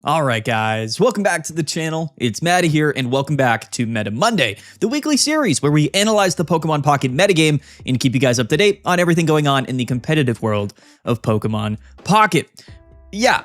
All right, guys, welcome back to the channel. It's Maddie here, and welcome back to Meta Monday, the weekly series where we analyze the Pokemon Pocket metagame and keep you guys up to date on everything going on in the competitive world of Pokemon Pocket. Yeah,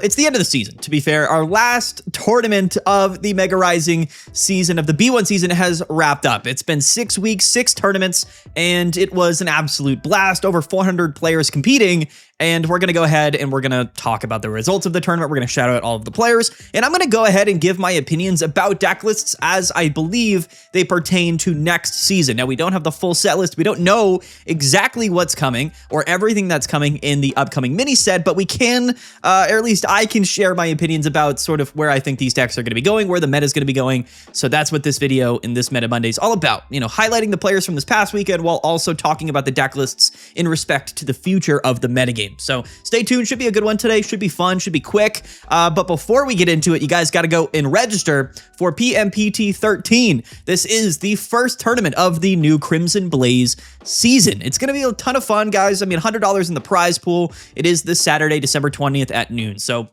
it's the end of the season, to be fair. Our last tournament of the Mega Rising season of the B1 season has wrapped up. It's been 6 weeks, 6 tournaments, and it was an absolute blast. Over 400 players competing, and we're going to go ahead and we're going to talk about the results of the tournament. We're going to shout out all of the players, and I'm going to go ahead and give my opinions about deck lists as I believe they pertain to next season. Now, we don't have the full set list. We don't know exactly what's coming or everything that's coming in the upcoming mini set, but we can, or at least I can share my opinions about sort of where I think these decks are going to be going, where the meta is going to be going. So that's what this video in this Meta Monday is all about, you know, highlighting the players from this past weekend while also talking about the deck lists in respect to the future of the metagame. So stay tuned. Should be a good one today. Should be fun. Should be quick. But before we get into it, you guys got to go and register for PMPT 13. This is the first tournament of the new Crimson Blaze season. It's going to be a ton of fun, guys. I mean, $100 in the prize pool. It is this Saturday, December 20th at noon. So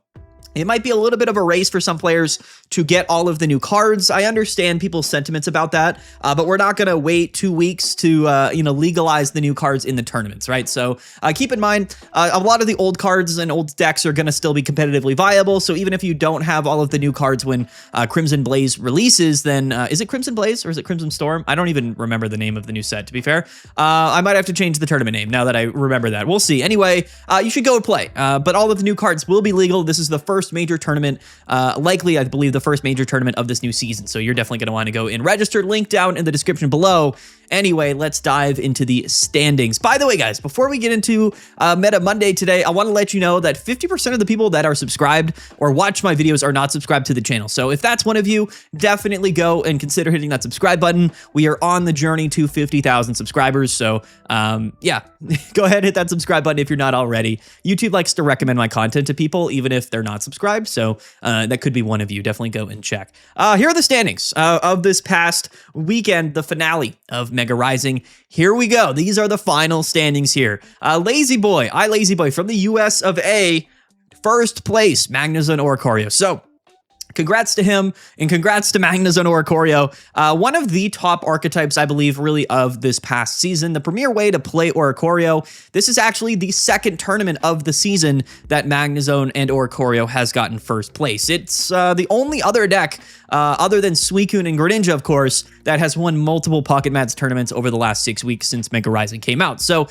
it might be a little bit of a race for some players to get all of the new cards. I understand people's sentiments about that, but we're not going to wait 2 weeks to, legalize the new cards in the tournaments, right? So keep in mind, a lot of the old cards and old decks are going to still be competitively viable. So even if you don't have all of the new cards when Crimson Blaze releases, then is it Crimson Blaze or is it Crimson Storm? I don't even remember the name of the new set, to be fair. I might have to change the tournament name now that I remember that. We'll see. Anyway, you should go and play, but all of the new cards will be legal. This is the first major tournament, likely, I believe, the first major tournament of this new season. So you're definitely going to want to go and register. Link down in the description below. Anyway, let's dive into the standings. By the way, guys, before we get into Meta Monday today, I want to let you know that 50% of the people that are subscribed or watch my videos are not subscribed to the channel. So if that's one of you, definitely go and consider hitting that subscribe button. We are on the journey to 50,000 subscribers. So yeah, go ahead and hit that subscribe button if you're not already. YouTube likes to recommend my content to people, even if they're not subscribed. So that could be one of you. Definitely go and check. Here are the standings of this past weekend, the finale of Mega Rising. Here we go. These are the final standings here. Lazy Boy from the US of A, first place, Magnezone Oricorio. So congrats to him, and congrats to Magnezone Oricorio. One of the top archetypes, I believe, really of this past season. The premier way to play Oricorio. This is actually the second tournament of the season that Magnezone and Oricorio has gotten first place. It's the only other deck, other than Suicune and Greninja, of course, that has won multiple Pocket Mats tournaments over the last 6 weeks since Mega Rising came out. So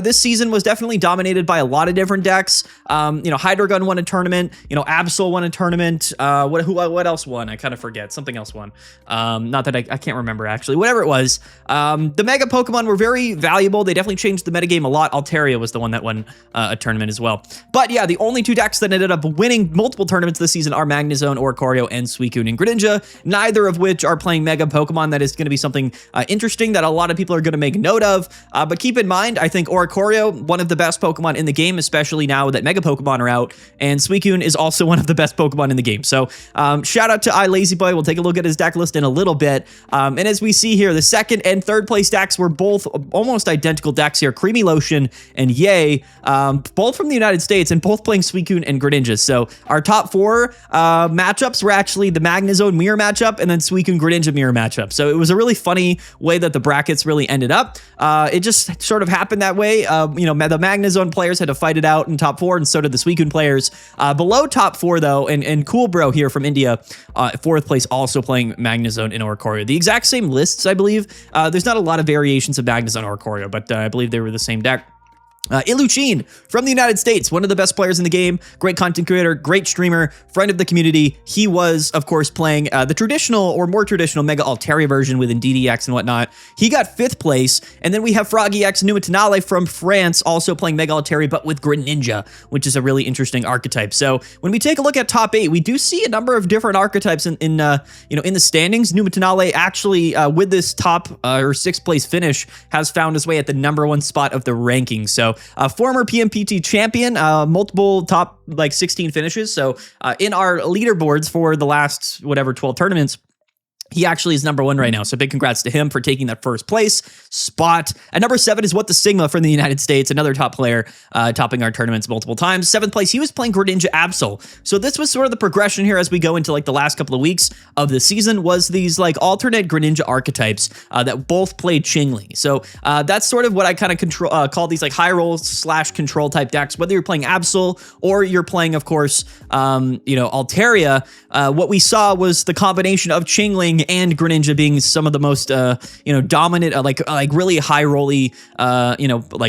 this season was definitely dominated by a lot of different decks. Hydreigon won a tournament. Absol won a tournament. What else won? I kind of forget. Something else won. Not that I can't remember, actually. Whatever it was. The Mega Pokemon were very valuable. They definitely changed the metagame a lot. Altaria was the one that won a tournament as well. But yeah, the only 2 decks that ended up winning multiple tournaments this season are Magnezone, Oricorio, and Suicune and Greninja, neither of which are playing Mega Pokemon. That is going to be something interesting that a lot of people are going to make note of. But keep in mind, I think Oricorio, one of the best Pokemon in the game, especially now that Mega Pokemon are out, and Suicune is also one of the best Pokemon in the game. So shout out to iLazyBoy. We'll take a look at his deck list in a little bit. And as we see here, the second and third place decks were both almost identical decks here. Creamy Lotion and Yay, both from the United States and both playing Suicune and Greninja. So our top 4 matchups were actually the Magnezone mirror matchup and then Suicune Greninja mirror matchup. So it was a really funny way that the brackets really ended up. It just sort of happened that way. The Magnezone players had to fight it out in top 4, and so did the Suicune players. Below top 4, though, and Cool Bro here from India, 4th place, also playing Magnezone and Oricorio. The exact same lists, I believe. There's not a lot of variations of Magnezone and Oricorio, but I believe they were the same deck. Iluchine from the United States, one of the best players in the game, great content creator, great streamer, friend of the community. He was, of course, playing the traditional or more traditional Mega Altaria version with DDX and whatnot. He got 5th place, and then we have Froggy X Numatinale from France, also playing Mega Altaria, but with Greninja, which is a really interesting archetype. So when we take a look at top 8, we do see a number of different archetypes in the standings. Numatinale actually, with this top or 6th place finish, has found his way at the #1 spot of the rankings. So former PMPT champion, multiple top 16 finishes. So in our leaderboards for the last 12 tournaments, He actually is number 1 right now, so big congrats to him for taking that first place spot. At number 7 is What the Sigma from the United States, another top player, topping our tournaments multiple times. 7th place, he was playing Greninja Absol. So this was sort of the progression here as we go into like the last couple of weeks of the season, was these like alternate Greninja archetypes that both played Chingli. So that's sort of what I kind of call these like high roll / control type decks, whether you're playing Absol or you're playing, of course, Altaria. What we saw was the combination of Chingling and Greninja being some of the most, dominant, like really high rolly,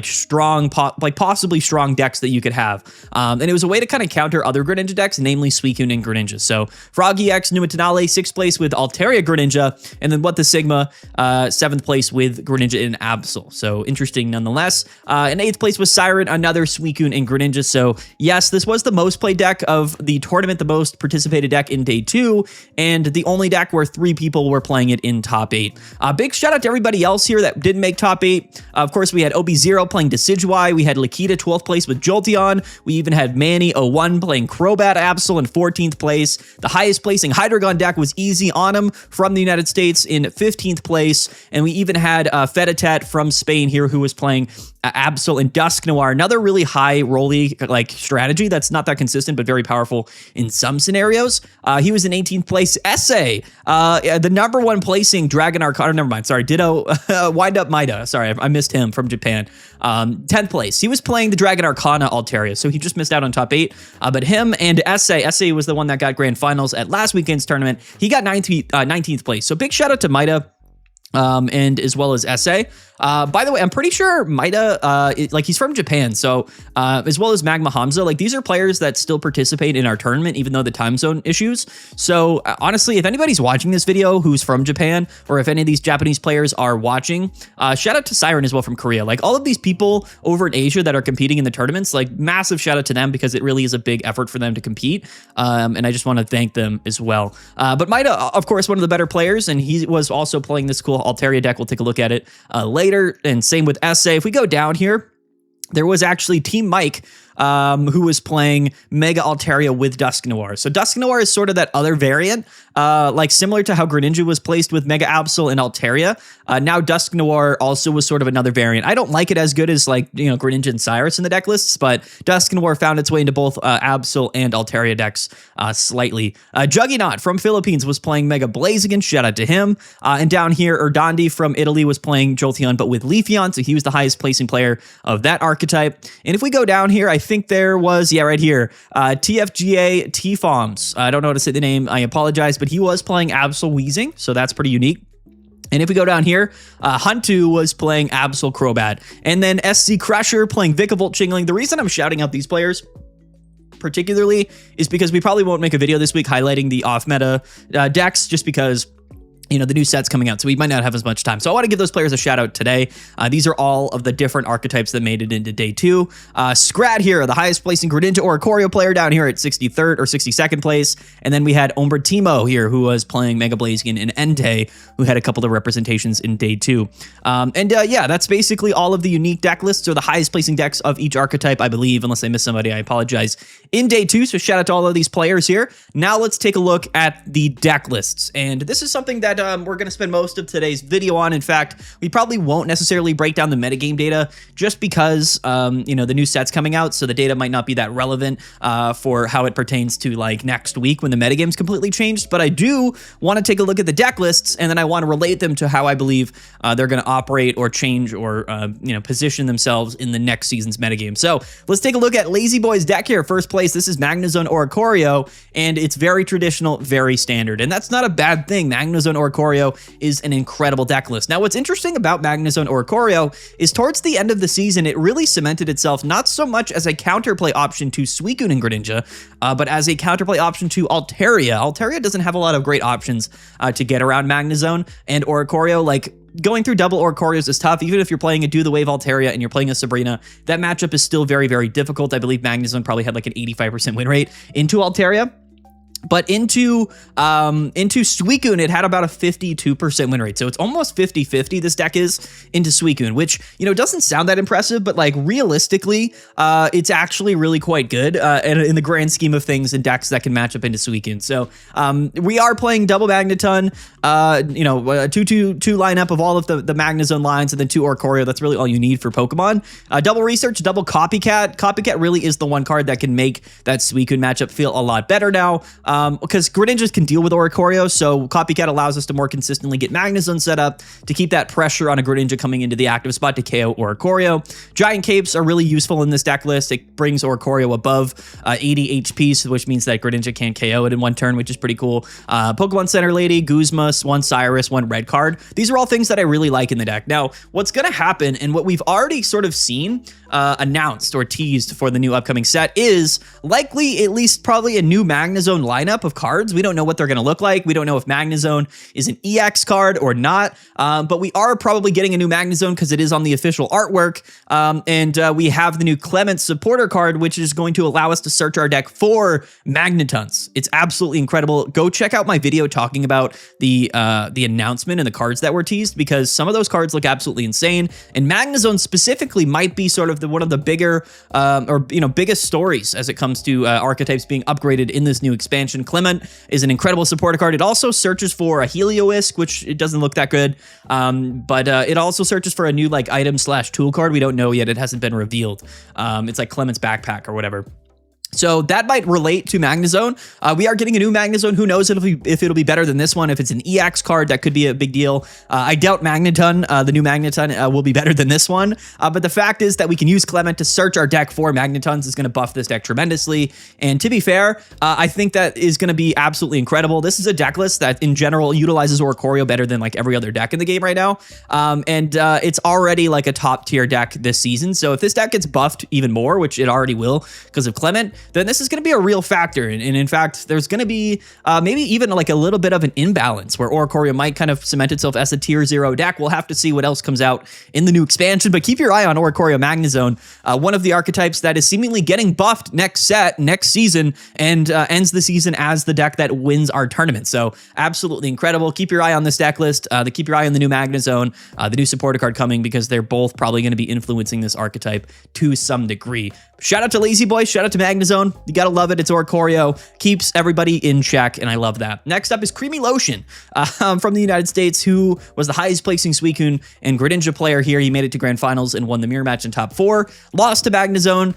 strong, possibly strong decks that you could have. And it was a way to kind of counter other Greninja decks, namely Suicune and Greninja. So Frog EX Numatanale, 6th place with Altaria Greninja, and then What the Sigma, 7th place with Greninja and Absol. So interesting nonetheless. In 8th place was Siren, another Suicune and Greninja. So yes, this was the most played deck of the tournament, the most participated deck in day 2, and the only deck where 3 people were playing it in top 8. Big shout out to everybody else here that didn't make top 8. Of course, we had OB0 playing Decidueye. We had Lakita 12th place with Jolteon. We even had Manny 01 playing Crobat Absol in 14th place. The highest placing Hydreigon deck was Easy on him from the United States in 15th place. And we even had Fedatet from Spain here who was playing Absol and Dusknoir, another really high rolly like strategy that's not that consistent but very powerful in some scenarios. He was in 18th place. Essay, the number 1 placing Dragon Arcana, never mind, sorry, Ditto, Wind Up Maida, sorry, I missed him from Japan. 10th place, he was playing the Dragon Arcana Altaria, so he just missed out on top 8, but him and Essay was the one that got grand finals at last weekend's tournament. He got 19th place, so big shout out to Maida. And as well as Essay. By the way, I'm pretty sure Maida, he's from Japan, so as well as Magma Hamza, like these are players that still participate in our tournament, even though the time zone issues. So honestly, if anybody's watching this video who's from Japan, or if any of these Japanese players are watching, shout out to Siren as well from Korea. Like all of these people over in Asia that are competing in the tournaments, like massive shout out to them because it really is a big effort for them to compete. And I just want to thank them as well. But Maida, of course, one of the better players, and he was also playing this cool Altaria deck. We'll take a look at it later, and same with Essay. If we go down here, there was actually Team Mike who was playing Mega Altaria with Dusknoir. So Dusknoir is sort of that other variant, like similar to how Greninja was placed with Mega Absol and Altaria. Now Dusknoir also was sort of another variant. I don't like it as good as Greninja and Cyrus in the deck lists, but Dusknoir found its way into both Absol and Altaria decks slightly. Juggernaut from Philippines was playing Mega Blaziken, shout out to him. And down here, Erdandi from Italy was playing Jolteon, but with Leafeon, so he was the highest placing player of that archetype. And if we go down here, I think there was, right here, TFGA T-Foms. I don't know how to say the name, I apologize, but he was playing Absol Weezing, so that's pretty unique. And if we go down here, Huntu was playing Absol Crobat. And then SC Crusher playing Vikavolt Chingling. The reason I'm shouting out these players particularly is because we probably won't make a video this week highlighting the off-meta decks, just because the new set's coming out, so we might not have as much time. So I want to give those players a shout out today. These are all of the different archetypes that made it into day 2. Scrat here, the highest placing Greninja Oricorio player down here at 63rd or 62nd place. And then we had Ombratimo here, who was playing Mega Blaziken, and Entei, who had a couple of representations in day 2. That's basically all of the unique deck lists, or the highest placing decks of each archetype, I believe. Unless I missed somebody, I apologize. In day 2, so shout out to all of these players here. Now let's take a look at the deck lists. And this is something that we're going to spend most of today's video on. In fact, we probably won't necessarily break down the metagame data just because, the new set's coming out, so the data might not be that relevant for how it pertains to like next week when the metagame's completely changed. But I do want to take a look at the deck lists, and then I want to relate them to how I believe they're going to operate or change or, position themselves in the next season's metagame. So let's take a look at Lazy Boy's deck here. First place, this is Magnezone Oricorio, and it's very traditional, very standard. And that's not a bad thing. Magnezone Oricorio is an incredible deck list. Now, what's interesting about Magnezone Oricorio is towards the end of the season, it really cemented itself not so much as a counterplay option to Suicune and Greninja, but as a counterplay option to Altaria. Altaria doesn't have a lot of great options to get around Magnezone, and Oricorio, like, going through double Oricorios is tough. Even if you're playing a Do the Wave Altaria and you're playing a Sabrina, that matchup is still very, very difficult. I believe Magnezone probably had like an 85% win rate into Altaria. But into Suicune, it had about a 52% win rate. So it's almost 50-50 this deck is into Suicune, which, doesn't sound that impressive, but like realistically, it's actually really quite good in the grand scheme of things in decks that can match up into Suicune. So we are playing double Magneton, 2-2 lineup of all of the Magnezone lines and then 2 Oricorio. That's really all you need for Pokemon. Double Research, double Copycat. Copycat really is the one card that can make that Suicune matchup feel a lot better now. Because Greninjas can deal with Oricorio, so Copycat allows us to more consistently get Magnezone set up to keep that pressure on a Greninja coming into the active spot to KO Oricorio. Giant Capes are really useful in this deck list. It brings Oricorio above 80 HP, which means that Greninja can't KO it in one turn, which is pretty cool. Pokemon Center Lady, Guzma, one Cyrus, one red card. These are all things that I really like in the deck. Now, what's going to happen, and what we've already sort of seen announced or teased for the new upcoming set, is likely at least probably a new Magnezone lineup of cards. We don't know what they're going to look like. We don't know if Magnezone is an EX card or not, but we are probably getting a new Magnezone because it is on the official artwork, and we have the new Clement supporter card, which is going to allow us to search our deck for Magnetons. It's absolutely incredible. Go check out my video talking about the announcement and the cards that were teased, because some of those cards look absolutely insane, and Magnezone specifically might be sort of one of the bigger biggest stories as it comes to archetypes being upgraded in this new expansion. Clement is an incredible supporter card. It also searches for a Helioisk, which it doesn't look that good, but it also searches for a new like item/tool card. We don't know yet. It hasn't been revealed. It's like Clement's backpack or whatever. So that might relate to Magnezone. We are getting a new Magnezone. Who knows if it'll be better than this one. If it's an EX card, that could be a big deal. I doubt Magneton, the new Magneton, will be better than this one. But the fact is that we can use Clement to search our deck for Magnetons is going to buff this deck tremendously. And to be fair, I think that is going to be absolutely incredible. This is a deck list that in general utilizes Oricorio better than like every other deck in the game right now. And it's already like a top tier deck this season. So if this deck gets buffed even more, which it already will because of Clement, then this is going to be a real factor. And in fact, there's going to be maybe even like a little bit of an imbalance where Oricorio might kind of cement itself as a tier 0 deck. We'll have to see what else comes out in the new expansion, but keep your eye on Oricorio Magnezone, one of the archetypes that is seemingly getting buffed next season, and ends the season as the deck that wins our tournament. So absolutely incredible. Keep your eye on this deck list. Keep your eye on the new Magnezone, the new supporter card coming, because they're both probably going to be influencing this archetype to some degree. Shout out to Lazy Boy. Shout out to Magnezone. You gotta love it. It's Oricorio. Keeps everybody in check, and I love that. Next up is Creamy Lotion from the United States, who was the highest placing Suicune and Greninja player here. He made it to grand finals and won the mirror match in top 4. Lost to Magnezone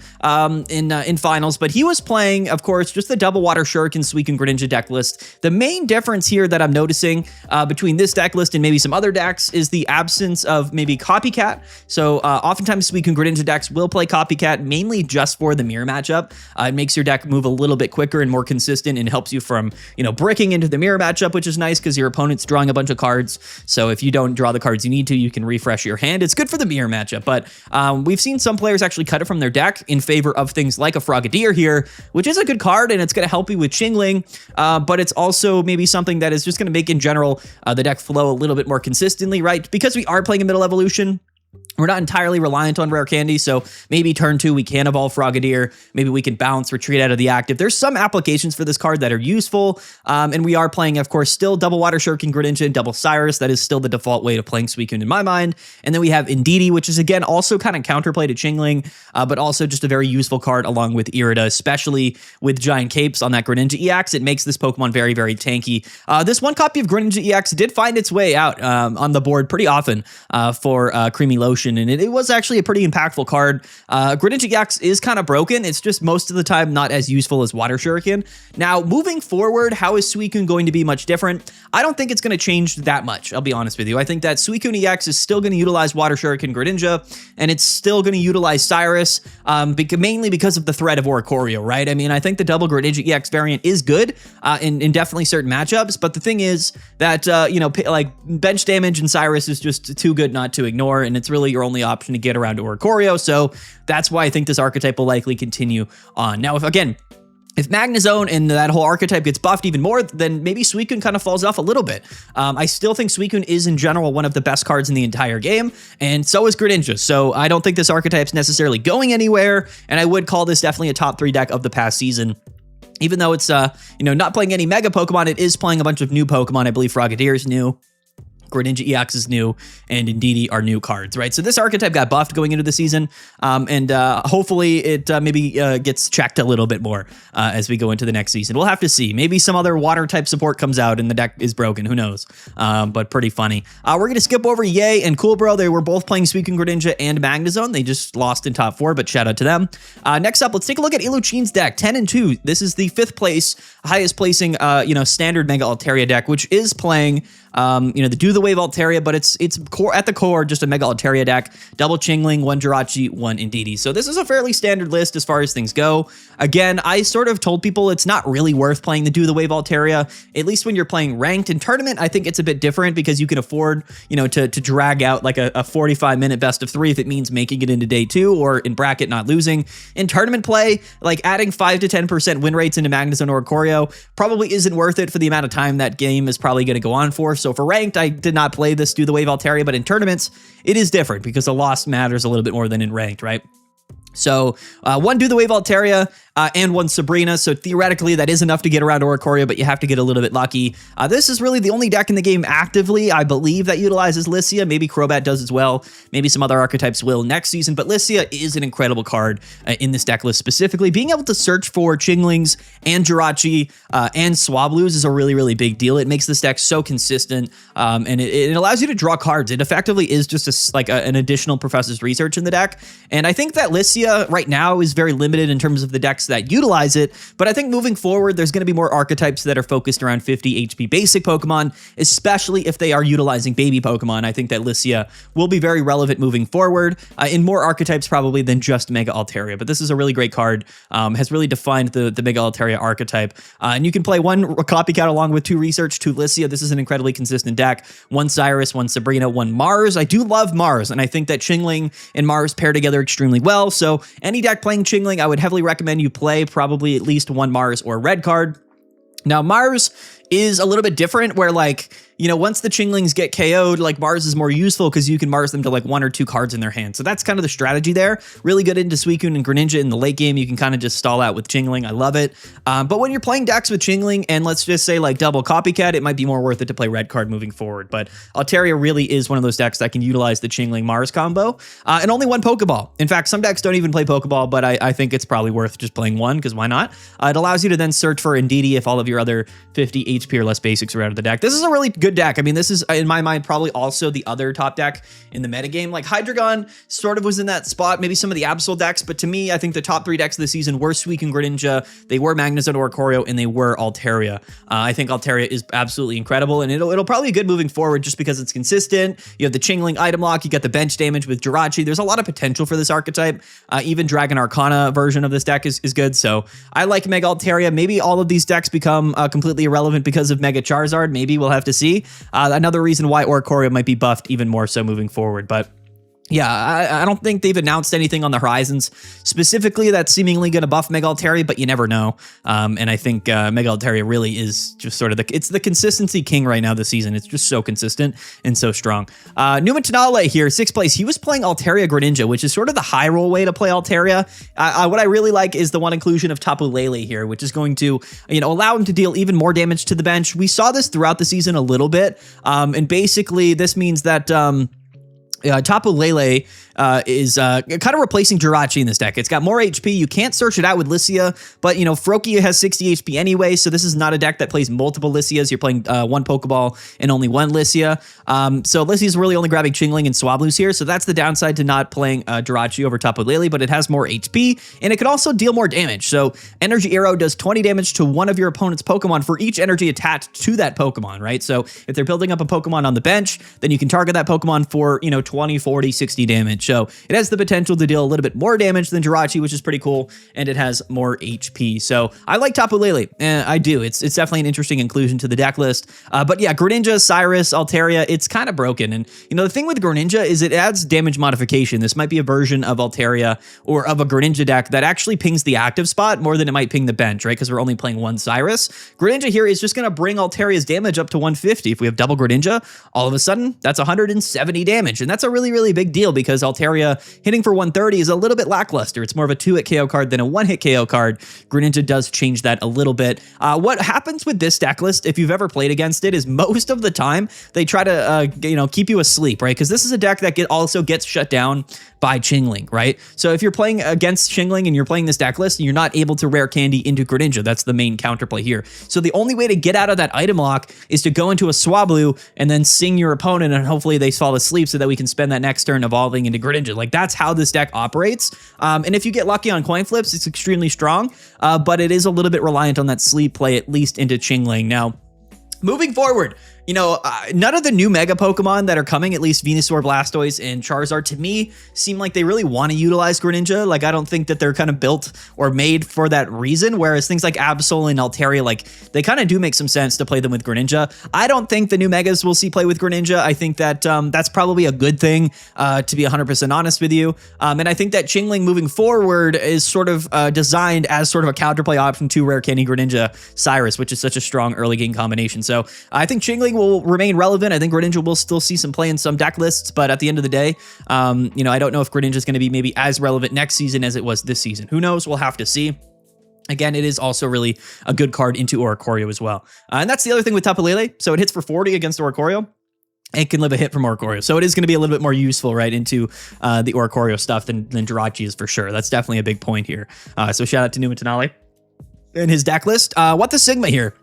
in finals, but he was playing, of course, just the double Water Shuriken Suicune Greninja deck list. The main difference here that I'm noticing between this deck list and maybe some other decks is the absence of maybe Copycat. So oftentimes Suicune Greninja decks will play Copycat mainly just for the mirror matchup. It makes your deck move a little bit quicker and more consistent, and helps you from, bricking into the mirror matchup, which is nice because your opponent's drawing a bunch of cards. So if you don't draw the cards you need to, you can refresh your hand. It's good for the mirror matchup, but we've seen some players actually cut it from their deck in favor of things like a Frogadier here, which is a good card, and it's going to help you with Chingling, but it's also maybe something that is just going to make, in general, the deck flow a little bit more consistently, right? Because we are playing a middle evolution, we're not entirely reliant on rare candy, so maybe turn 2 we can evolve Frogadier, maybe we can bounce, retreat out of the active. There's some applications for this card that are useful, and we are playing, of course, still double Water Shuriken Greninja and double Cyrus. That is still the default way to playing Suicune in my mind. And then we have Indeedee, which is, again, also kind of counterplay to Chingling, but also just a very useful card along with Irida, especially with Giant Capes on that Greninja EX. It makes this Pokemon very, very tanky. This one copy of Greninja EX did find its way out on the board pretty often for Creamy Lotion, and it was actually a pretty impactful card. Greninja EX is kind of broken. It's just most of the time not as useful as Water Shuriken. Now, moving forward, how is Suicune going to be much different? I don't think it's going to change that much, I'll be honest with you. I think that Suicune EX is still going to utilize Water Shuriken Greninja, and it's still going to utilize Cyrus, mainly because of the threat of Oricorio, right? I mean, I think the double Greninja EX variant is good in definitely certain matchups, but the thing is that, like bench damage and Cyrus is just too good not to ignore, and it's really your only option to get around to Oricorio, so that's why I think this archetype will likely continue on. Now, if Magnezone and that whole archetype gets buffed even more, then maybe Suicune kind of falls off a little bit. I still think Suicune is, in general, one of the best cards in the entire game, and so is Greninja, so I don't think this archetype's necessarily going anywhere, and I would call this definitely a top 3 deck of the past season. Even though it's, not playing any Mega Pokemon, it is playing a bunch of new Pokemon. I believe Frogadier is new. Greninja EX is new, and Indeedee are new cards, right? So this archetype got buffed going into the season, and hopefully it maybe gets checked a little bit more as we go into the next season. We'll have to see. Maybe some other water type support comes out and the deck is broken. Who knows? But pretty funny. We're going to skip over Yay and Cool Bro. They were both playing Suicune, Greninja, and Magnezone. They just lost in top 4, but shout out to them. Next up, let's take a look at Iluchine's deck, 10-2. This is the 5th place, highest placing, standard Mega Altaria deck, which is playing the Do the Wave Altaria, but it's at the core just a Mega Altaria deck, double Chingling, 1 Jirachi, 1 Indeedee. So this is a fairly standard list as far as things go. Again, I sort of told people it's not really worth playing the Do the Wave Altaria, at least when you're playing ranked. In tournament, I think it's a bit different because you can afford, to drag out like a 45-minute best of 3 if it means making it into day 2 or in bracket not losing. In tournament play, like adding 5 to 10% win rates into Magnezone or Ikorio probably isn't worth it for the amount of time that game is probably going to go on for. So for ranked, I did not play this Do the Wave Altaria, but in tournaments, it is different because the loss matters a little bit more than in ranked, right? So 1 Do the Wave Altaria and 1 Sabrina. So theoretically, that is enough to get around Oricorio, but you have to get a little bit lucky. This is really the only deck in the game actively, I believe, that utilizes Lissia. Maybe Crobat does as well. Maybe some other archetypes will next season, but Lissia is an incredible card in this deck list specifically. Being able to search for Chinglings and Jirachi and Swablu's is a really, really big deal. It makes this deck so consistent, and it allows you to draw cards. It effectively is just an additional Professor's Research in the deck, and I think that Lissia right now is very limited in terms of the decks that utilize it, but I think moving forward, there's going to be more archetypes that are focused around 50 HP basic Pokemon, especially if they are utilizing baby Pokemon. I think that Lissia will be very relevant moving forward in more archetypes probably than just Mega Altaria, but this is a really great card, has really defined the Mega Altaria archetype, and you can play 1 Copycat along with 2 Research, 2 Lissia. This is an incredibly consistent deck. 1 Cyrus, 1 Sabrina, 1 Mars. I do love Mars, and I think that Chingling and Mars pair together extremely well, so any deck playing Chingling, I would heavily recommend you play probably at least 1 Mars or red card. Now, Mars is a little bit different where once the Chinglings get KO'd, Mars is more useful because you can Mars them to 1 or 2 cards in their hand. So that's kind of the strategy there. Really good into Suicune and Greninja in the late game. You can kind of just stall out with Chingling. I love it. But when you're playing decks with Chingling and let's just say double Copycat, it might be more worth it to play red card moving forward. But Altaria really is one of those decks that can utilize the Chingling Mars combo and only 1 Pokeball. In fact, some decks don't even play Pokeball, but I think it's probably worth just playing 1 because why not? It allows you to then search for Indeedee if all of your other 50 HP or less basics are out of the deck. This is a really good deck. I mean, this is, in my mind, probably also the other top deck in the metagame. Hydreigon sort of was in that spot, maybe some of the Absol decks, but to me, I think the top 3 decks of the season were Suicune, Greninja, they were Magnezone or Ikorio, and they were Altaria. I think Altaria is absolutely incredible, and it'll probably be good moving forward just because it's consistent. You have the Chingling item lock, you got the bench damage with Jirachi. There's a lot of potential for this archetype. Even Dragon Arcana version of this deck is good, so I like Mega Altaria. Maybe all of these decks become completely irrelevant because of Mega Charizard. Maybe we'll have to see. Another reason why Oricorio might be buffed even more so moving forward, but yeah, I don't think they've announced anything on the horizons specifically that's seemingly going to buff Mega Altaria, but you never know. And I think Mega Altaria really is just sort of it's the consistency king right now this season. It's just so consistent and so strong. Newman Tenale here, 6th place. He was playing Altaria Greninja, which is sort of the high roll way to play Altaria. What I really like is the 1 inclusion of Tapu Lele here, which is going to allow him to deal even more damage to the bench. We saw this throughout the season a little bit, and basically this means that Tapu Lele is kind of replacing Jirachi in this deck. It's got more HP. You can't search it out with Lissia, but Froakie has 60 HP anyway, so this is not a deck that plays multiple Lissias. You're playing 1 Pokeball and only 1 Lissia. So Lissia's really only grabbing Chingling and Swablu's here, so that's the downside to not playing Jirachi over Tapu Lele, but it has more HP, and it can also deal more damage. So Energy Arrow does 20 damage to one of your opponent's Pokemon for each energy attached to that Pokemon, right? So if they're building up a Pokemon on the bench, then you can target that Pokemon for, 20, 40, 60 damage. So it has the potential to deal a little bit more damage than Jirachi, which is pretty cool, and it has more HP. So I like Tapu Lele. I do. It's definitely an interesting inclusion to the deck list. But yeah, Greninja, Cyrus, Altaria, it's kind of broken. And the thing with Greninja is it adds damage modification. This might be a version of Altaria or of a Greninja deck that actually pings the active spot more than it might ping the bench, right? Because we're only playing 1 Cyrus. Greninja here is just going to bring Altaria's damage up to 150. If we have double Greninja, all of a sudden, that's 170 damage. And that's a really, really big deal because Altaria hitting for 130 is a little bit lackluster. It's more of a 2-hit KO card than a 1-hit KO card. Greninja does change that a little bit. What happens with this deck list, if you've ever played against it, is most of the time they try to keep you asleep, right? Because this is a deck that also gets shut down by Chingling, right? So if you're playing against Chingling and you're playing this deck list, you're not able to rare candy into Greninja. That's the main counterplay here. So the only way to get out of that item lock is to go into a Swablu and then sing your opponent, and hopefully they fall asleep so that we can spend that next turn evolving into Greninja. Like, that's how this deck operates. And if you get lucky on coin flips, it's extremely strong, but it is a little bit reliant on that sleep play, at least into Chingling. Now, moving forward, none of the new Mega Pokemon that are coming, at least Venusaur, Blastoise, and Charizard, to me, seem like they really want to utilize Greninja. Like, I don't think that they're kind of built or made for that reason, whereas things like Absol and Altaria, like, they kind of do make some sense to play them with Greninja. I don't think the new Megas will see play with Greninja. I think that that's probably a good thing, to be 100% honest with you. And I think that Chingling moving forward is sort of designed as sort of a counterplay option to Rare Candy Greninja Cyrus, which is such a strong early game combination. So I think Chingling will remain relevant. I think Greninja will still see some play in some deck lists, but at the end of the day, I don't know if Greninja is going to be maybe as relevant next season as it was this season. Who knows? We'll have to see. Again, it is also really a good card into Oricorio as well. And that's the other thing with Tapu Lele. So it hits for 40 against Oricorio. It can live a hit from Oricorio. So it is going to be a little bit more useful, right, into the Oricorio stuff than Jirachi is for sure. That's definitely a big point here. So shout out to Numatanale and his deck list. What the Sigma here?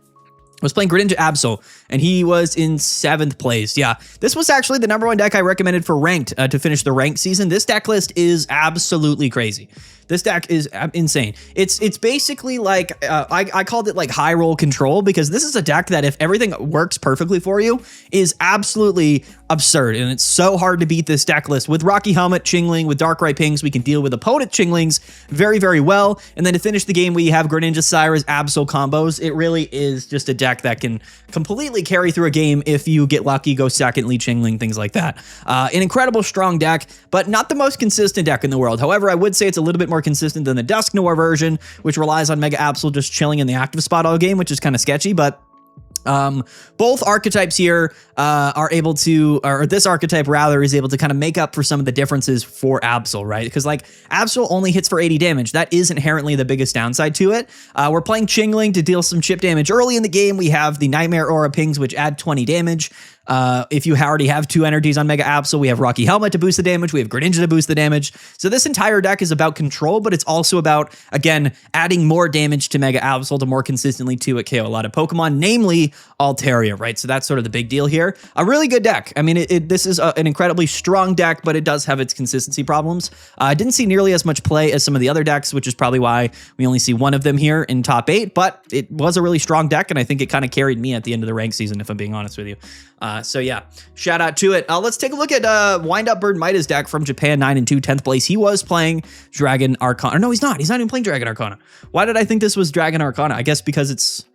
Was playing Greninja Absol, and he was in 7th place. Yeah, this was actually the #1 deck I recommended for ranked to finish the ranked season. This deck list is absolutely crazy. This deck is insane. It's basically like, I called it like high roll control, because this is a deck that, if everything works perfectly for you, is absolutely absurd. And it's so hard to beat this deck list. With Rocky Helmet, Chingling, with Darkrai Pings, we can deal with opponent Chinglings very, very well. And then to finish the game, we have Greninja Cyrus Absol combos. It really is just a deck that can completely carry through a game if you get lucky, go second, lead Chingling, things like that. An incredible strong deck, but not the most consistent deck in the world. However, I would say it's a little bit more consistent than the Dusk Noir version, which relies on Mega Absol just chilling in the active spot all game, which is kind of sketchy, but both archetypes here are able to, or this archetype rather, is able to kind of make up for some of the differences for Absol, right? Because like Absol only hits for 80 damage. That is inherently the biggest downside to it. We're playing Chingling to deal some chip damage early in the game. We have the Nightmare Aura Pings, which add 20 damage. If you already have 2 energies on Mega Absol, we have Rocky Helmet to boost the damage. We have Greninja to boost the damage. So this entire deck is about control, but it's also about, again, adding more damage to Mega Absol to more consistently to KO a lot of Pokemon, namely Altaria, right? So that's sort of the big deal here. A really good deck. I mean, this is an incredibly strong deck, but it does have its consistency problems. I didn't see nearly as much play as some of the other decks, which is probably why we only see one of them here in top 8, but it was a really strong deck, and I think it kind of carried me at the end of the rank season, if I'm being honest with you. So yeah, shout out to it. Let's take a look at Wind Up Bird Midas deck from Japan, 9-2, 10th place. He was playing Dragon Arcana. No, he's not. He's not even playing Dragon Arcana. Why did I think this was Dragon Arcana? I guess because it's,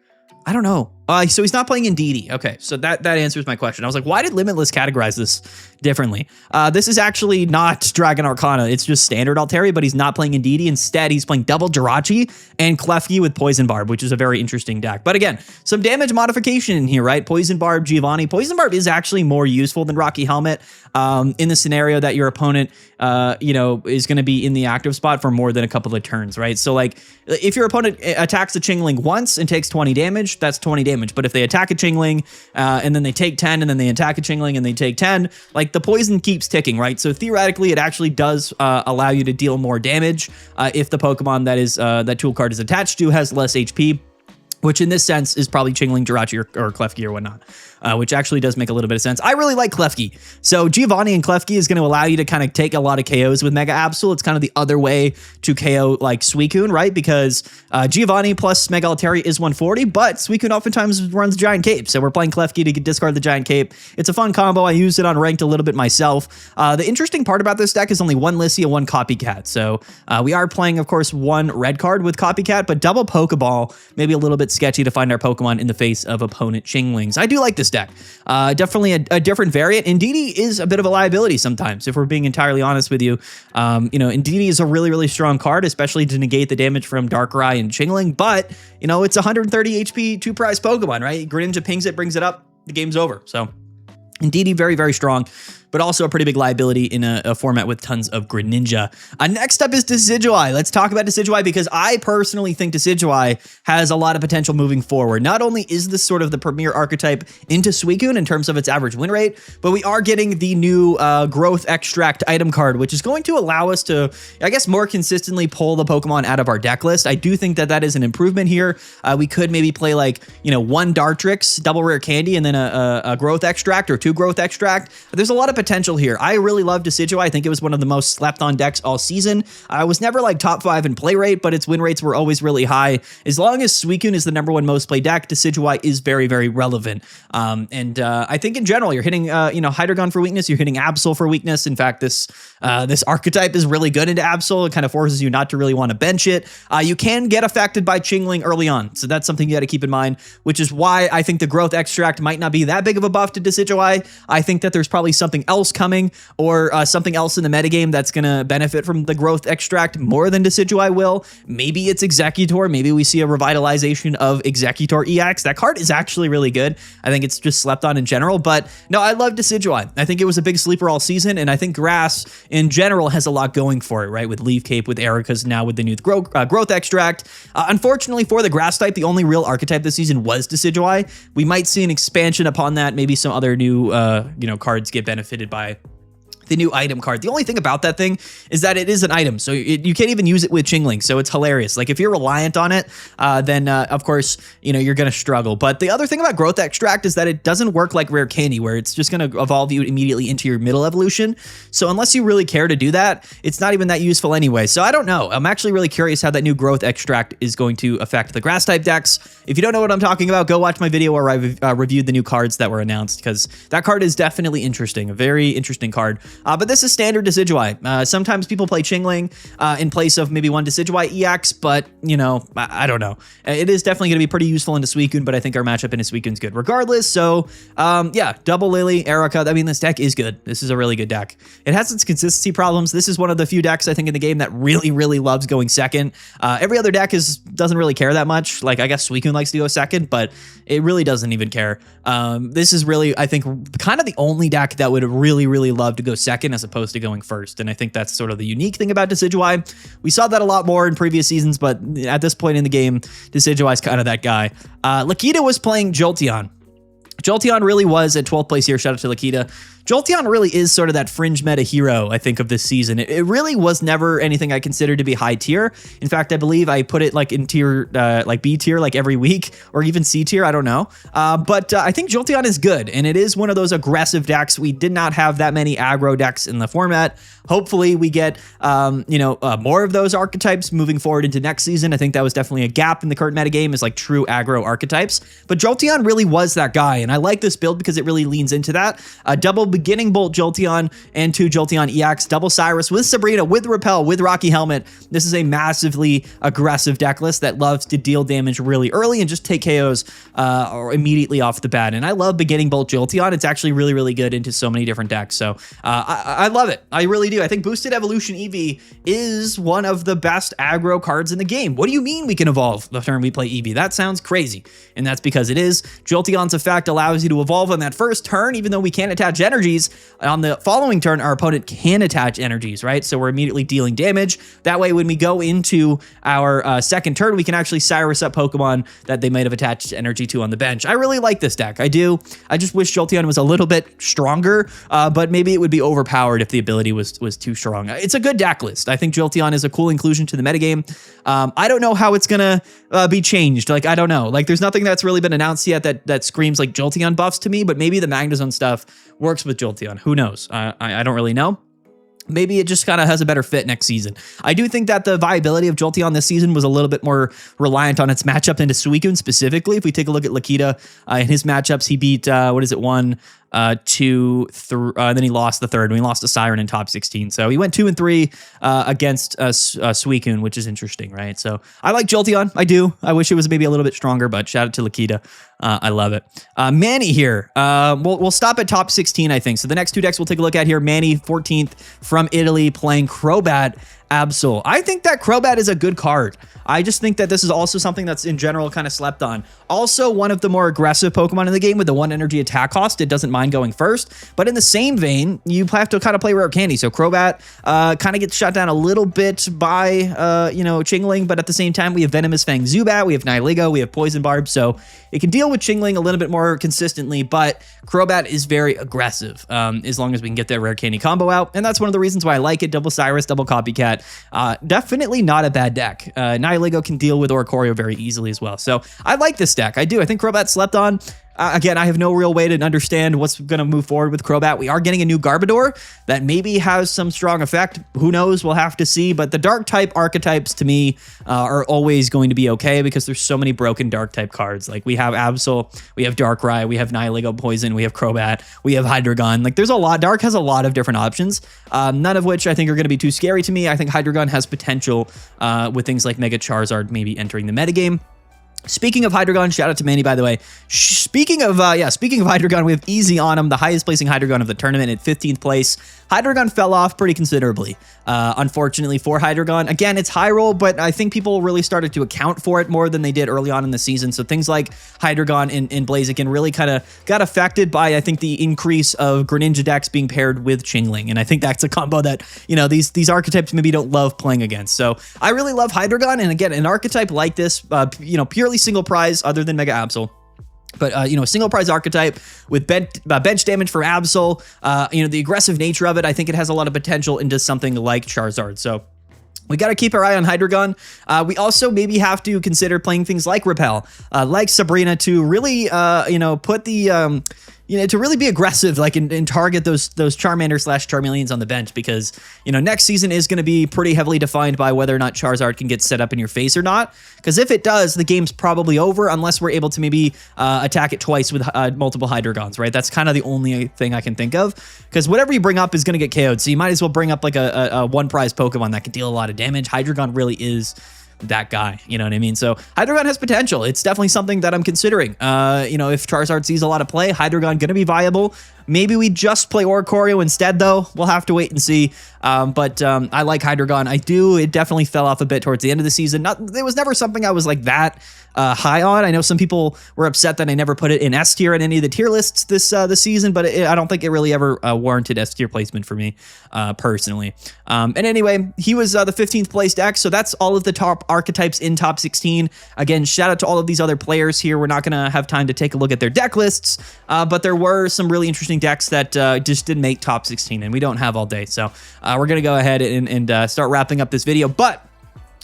I don't know. So he's not playing Indeedee. Okay, so that answers my question. I was like, why did Limitless categorize this differently? This is actually not Dragon Arcana. It's just standard Altaria, but he's not playing Indeedee. Instead, he's playing double Jirachi and Klefki with Poison Barb, which is a very interesting deck. But again, some damage modification in here, right? Poison Barb, Giovanni. Poison Barb is actually more useful than Rocky Helmet in the scenario that your opponent, is going to be in the active spot for more than a couple of turns, right? So like, if your opponent attacks the Chingling once and takes 20 damage, that's 20 damage. But if they attack a Chingling and then they take 10 and then they attack a Chingling and they take 10, like the poison keeps ticking, right? So theoretically, it actually does allow you to deal more damage if the Pokemon that tool card is attached to has less HP, which in this sense is probably Chingling, Jirachi, or Klefki or whatnot. Which actually does make a little bit of sense. I really like Klefki. So Giovanni and Klefki is going to allow you to kind of take a lot of KOs with Mega Absol. It's kind of the other way to KO like Suicune, right? Because Giovanni plus Mega Altaria is 140, but Suicune oftentimes runs Giant Cape. So we're playing Klefki to discard the Giant Cape. It's a fun combo. I used it on ranked a little bit myself. The interesting part about this deck is only 1 Lissy and 1 Copycat. So we are playing, of course, 1 red card with Copycat, but double Pokeball, maybe a little bit sketchy to find our Pokemon in the face of opponent Chinglings. I do like this deck. Definitely a different variant. Indeedee is a bit of a liability sometimes, if we're being entirely honest with you. Indeedee is a really, really strong card, especially to negate the damage from Darkrai and Chingling, but, it's 130 HP 2-prize Pokemon, right? Greninja pings it, brings it up, the game's over. So Indeedee, very, very strong. but also a pretty big liability in a format with tons of Greninja. Next up is Decidueye. Let's talk about Decidueye because I personally think Decidueye has a lot of potential moving forward. Not only is this sort of the premier archetype into Suicune in terms of its average win rate, but we are getting the new Growth Extract item card, which is going to allow us to, I guess, more consistently pull the Pokemon out of our deck list. I do think that that is an improvement here. We could maybe play like, one Dartrix, double rare candy, and then a Growth Extract or 2 Growth Extract. There's a lot of potential here. I really love Decidueye. I think it was one of the most slept on decks all season. I was never like top 5 in play rate, but its win rates were always really high. As long as Suicune is the #1 most played deck, Decidueye is very, very relevant. I think in general, you're hitting, Hydreigon for weakness. You're hitting Absol for weakness. In fact, this archetype is really good into Absol. It kind of forces you not to really want to bench it. You can get affected by Chingling early on, so that's something you got to keep in mind, which is why I think the Growth Extract might not be that big of a buff to Decidueye. I think that there's probably something else coming or something else in the metagame that's going to benefit from the Growth Extract more than Decidueye will. Maybe it's Executor. Maybe we see a revitalization of Executor EX. That card is actually really good. I think it's just slept on in general, but no, I love Decidueye. I think it was a big sleeper all season, and I think Grass in general has a lot going for it, right? With Leaf Cape, with Erica's, now with the new Growth Extract. Unfortunately for the Grass type, the only real archetype this season was Decidueye. We might see an expansion upon that. Maybe some other new, cards get benefited by the new item card. The only thing about that thing is that it is an item, so you can't even use it with Chingling, so it's hilarious. Like if you're reliant on it, then of course, you're going to struggle. But the other thing about Growth Extract is that it doesn't work like Rare Candy, where it's just going to evolve you immediately into your middle evolution. So unless you really care to do that, it's not even that useful anyway. So I don't know. I'm actually really curious how that new Growth Extract is going to affect the Grass type decks. If you don't know what I'm talking about, go watch my video where I reviewed the new cards that were announced, because that card is definitely interesting, a very interesting card. But this is standard Decidueye. Sometimes people play Chingling in place of maybe one Decidueye EX, but, I don't know. It is definitely going to be pretty useful into Suicune, but I think our matchup into Suicune's good regardless. So, double Lily, Erica. I mean, this deck is good. This is a really good deck. It has its consistency problems. This is one of the few decks, I think, in the game that really, really loves going second. Every other deck doesn't really care that much. Like, I guess Suicune likes to go second, but it really doesn't even care. This is really, I think, kind of the only deck that would really, really love to go second as opposed to going first. And I think that's sort of the unique thing about Decidueye. We saw that a lot more in previous seasons, but at this point in the game, Decidueye's kind of that guy. Lakita was playing Jolteon. Jolteon really was at 12th place here. Shout out to Lakita. Jolteon really is sort of that fringe meta hero, I think, of this season. It really was never anything I considered to be high tier. In fact, I believe I put it like in tier, like B tier, like every week, or even C tier. I don't know. But I think Jolteon is good, and it is one of those aggressive decks. We did not have that many aggro decks in the format. Hopefully we get, more of those archetypes moving forward into next season. I think that was definitely a gap in the current metagame, is like true aggro archetypes. But Jolteon really was that guy, and I like this build because it really leans into that. Double Beginning Bolt Jolteon and 2 Jolteon EX, double Cyrus with Sabrina, with Repel, with Rocky Helmet. This is a massively aggressive deck list that loves to deal damage really early and just take KOs or immediately off the bat. And I love Beginning Bolt Jolteon. It's actually really, really good into so many different decks. So I love it. I really do. I think Boosted Evolution Eevee is one of the best aggro cards in the game. What do you mean we can evolve the turn we play Eevee? That sounds crazy. And that's because it is. Jolteon's effect allows you to evolve on that first turn, even though we can't attach energies. On the following turn, our opponent can attach energies, right? So we're immediately dealing damage. That way, when we go into our second turn, we can actually Cyrus up Pokemon that they might have attached energy to on the bench. I really like this deck. I do. I just wish Jolteon was a little bit stronger, but maybe it would be overpowered if the ability was too strong. It's a good deck list. I think Jolteon is a cool inclusion to the metagame. I don't know how it's gonna be changed. Like, I don't know. Like, there's nothing that's really been announced yet that screams like Jolteon buffs to me, but maybe the Magnezone stuff works with Jolteon. Who knows? I don't really know. Maybe it just kind of has a better fit next season. I do think that the viability of Jolteon this season was a little bit more reliant on its matchup into Suicune specifically. If we take a look at Lakita in his matchups, he beat, 1, 2, 3, and then he lost the third, and he lost to Siren in top 16. So he went 2 and 3 against Suicune, which is interesting, right? So I like Jolteon. I do. I wish it was maybe a little bit stronger, but shout out to Lakita. I love it. Manny here. We'll stop at top 16, I think. So the next two decks we'll take a look at here. Manny, 14th from Italy, playing Crobat Absol. I think that Crobat is a good card. I just think that this is also something that's in general kind of slept on. Also, one of the more aggressive Pokemon in the game with the 1 energy attack cost. It doesn't mind going first. But in the same vein, you have to kind of play rare candy. So Crobat kind of gets shut down a little bit by, Chingling. But at the same time, we have Venomous Fang Zubat, we have Nihilego, we have Poison Barb. So it can deal with Chingling a little bit more consistently. But Crobat is very aggressive as long as we can get that rare candy combo out. And that's one of the reasons why I like it. Double Cyrus, double Copycat. Definitely not a bad deck. Nihilego can deal with Oricorio very easily as well. So I like this deck. I do. I think Crobat slept on. Again, I have no real way to understand what's going to move forward with Crobat. We are getting a new Garbodor that maybe has some strong effect. Who knows? We'll have to see. But the dark type archetypes to me are always going to be okay because there's so many broken dark type cards. Like we have Absol, we have Darkrai, we have Nihilego Poison, we have Crobat, we have Hydreigon. Like there's a lot. Dark has a lot of different options, none of which I think are going to be too scary to me. I think Hydreigon has potential with things like Mega Charizard maybe entering the metagame. Speaking of Hydreigon, shout out to Manny, by the way. Speaking of Hydreigon, we have Easy on him, the highest placing Hydreigon of the tournament at 15th place. Hydreigon fell off pretty considerably, unfortunately for Hydreigon. Again, it's high roll, but I think people really started to account for it more than they did early on in the season. So things like Hydreigon and Blaziken really kind of got affected by, I think, the increase of Greninja decks being paired with Chingling. And I think that's a combo that, these archetypes maybe don't love playing against. So I really love Hydreigon. And again, an archetype like this, purely single prize other than Mega Absol. But, a single prize archetype with bench damage for Absol, the aggressive nature of it, I think it has a lot of potential into something like Charizard. So we got to keep our eye on Hydreigon. We also maybe have to consider playing things like Repel, like Sabrina to really, put the... to really be aggressive, like and target those Charmander/Charmeleons on the bench, because next season is going to be pretty heavily defined by whether or not Charizard can get set up in your face or not. Because if it does, the game's probably over unless we're able to maybe attack it twice with multiple Hydreigons, right? That's kind of the only thing I can think of. Because whatever you bring up is going to get KO'd, so you might as well bring up like a one prize Pokemon that can deal a lot of damage. Hydreigon really is that guy, you know what I mean? So Hydreigon has potential. It's definitely something that I'm considering. If Charizard sees a lot of play, Hydreigon gonna be viable. Maybe we just play Oricorio instead, though. We'll have to wait and see. But I like Hydreigon. I do. It definitely fell off a bit towards the end of the season. It was never something I was like that high on. I know some people were upset that I never put it in S tier in any of the tier lists this season, but I don't think it really ever warranted S tier placement for me personally. And anyway, he was the 15th place deck, so that's all of the top archetypes in top 16. Again, shout out to all of these other players here. We're not going to have time to take a look at their deck lists, but there were some really interesting decks that just didn't make top 16, and we don't have all day. So we're going to go ahead and start wrapping up this video, but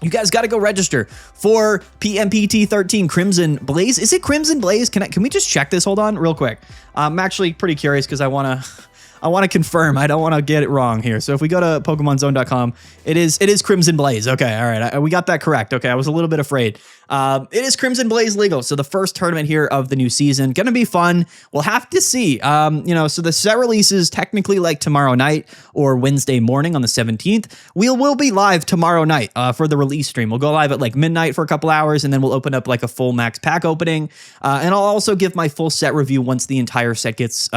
you guys got to go register for PMPT 13 Crimson Blaze. Is it Crimson Blaze? Can we just check this? Hold on real quick. I'm actually pretty curious because I want to confirm. I don't want to get it wrong here. So if we go to PokemonZone.com, it is Crimson Blaze. Okay, all right, we got that correct. Okay, I was a little bit afraid. It is Crimson Blaze legal. So the first tournament here of the new season, gonna be fun. We'll have to see. So the set release is technically like tomorrow night or Wednesday morning on the 17th. We will be live tomorrow night for the release stream. We'll go live at like midnight for a couple hours, and then we'll open up like a full max pack opening. And I'll also give my full set review once the entire set gets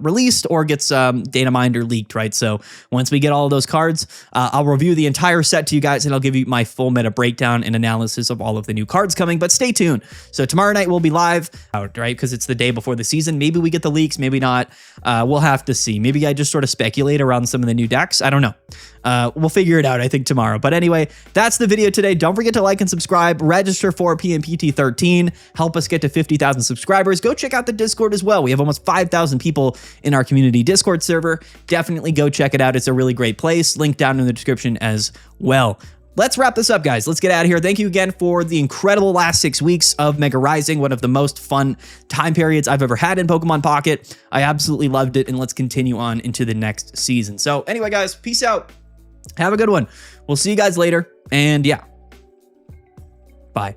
released or gets data mined or leaked, right? So once we get all of those cards, I'll review the entire set to you guys, and I'll give you my full meta breakdown and analysis of all of the new cards coming. But stay tuned. So tomorrow night we'll be live, right? Because it's the day before the season. Maybe we get the leaks, maybe not. We'll have to see. Maybe I just sort of speculate around some of the new decks. I don't know. We'll figure it out, I think, tomorrow. But anyway, that's the video today. Don't forget to like and subscribe. Register for PMPT 13. Help us get to 50,000 subscribers. Go check out the Discord as well. We have almost 5,000 people in our community Discord server. Definitely go check it out. It's a really great place. Link down in the description as well. Let's wrap this up, guys. Let's get out of here. Thank you again for the incredible last 6 weeks of Mega Rising, one of the most fun time periods I've ever had in Pokemon Pocket. I absolutely loved it, and let's continue on into the next season. So anyway, guys, peace out. Have a good one. We'll see you guys later, and yeah, bye.